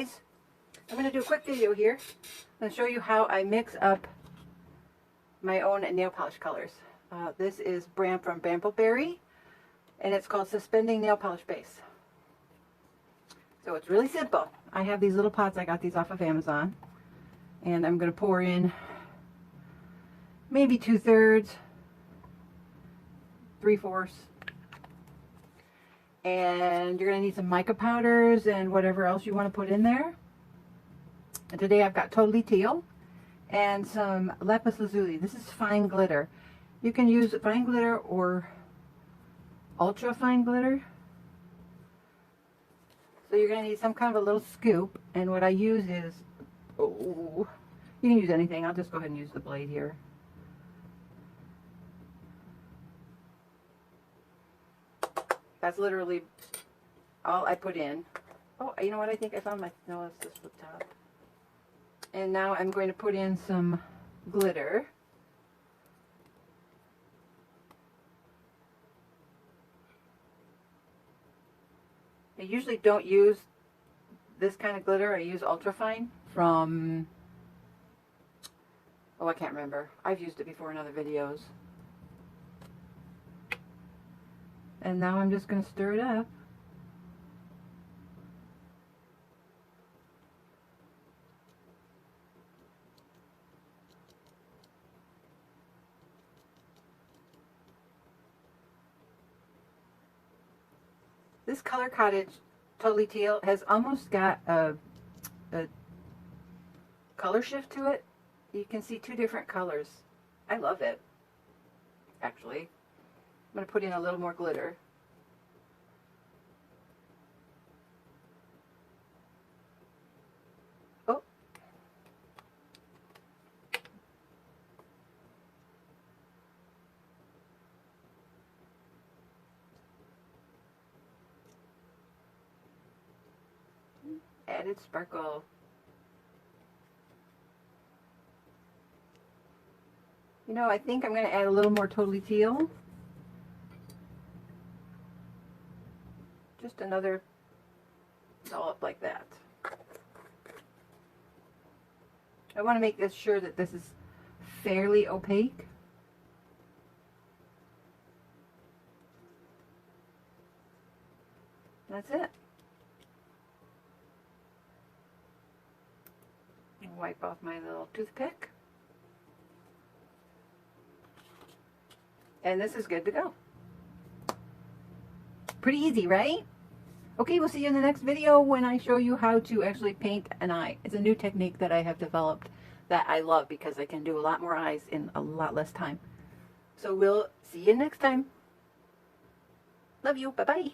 guys, I'm going to do a quick video here and show you how I mix up my own nail polish colors. This is brand from Brambleberry, and it's called Suspending Nail Polish Base. So it's really simple. I have these little pots. I got these off of Amazon, and I'm going to pour in maybe 2/3, 3/4. And you're going to need some mica powders and whatever else you want to put in there. And today I've got Totally Teal and some lapis lazuli. This is fine glitter. You can use fine glitter or ultra fine glitter. So you're going to need some kind of a little scoop. And what I use is, you can use anything. I'll just go ahead and use the blade here. That's literally all I put in. Oh, you know what? I think I found my... No, it's this flip top. And now I'm going to put in some glitter. I usually don't use this kind of glitter. I use ultrafine from... Oh, I can't remember. I've used it before in other videos. And now I'm just going to stir it up. This color Cottage Totally Teal has almost got a color shift to it. You can see two different colors. I love it, actually. I'm going to put in a little more glitter. Oh. Added sparkle. You know, I think I'm going to add a little more Totally Teal. Just another dollop like that. I want to make this sure that this is fairly opaque. That's it. I'll wipe off my little toothpick. And this is good to go. Pretty easy, right? Okay, we'll see you in the next video when I show you how to actually paint an eye. It's a new technique that I have developed that I love because I can do a lot more eyes in a lot less time. So we'll see you next time. Love you. Bye-bye.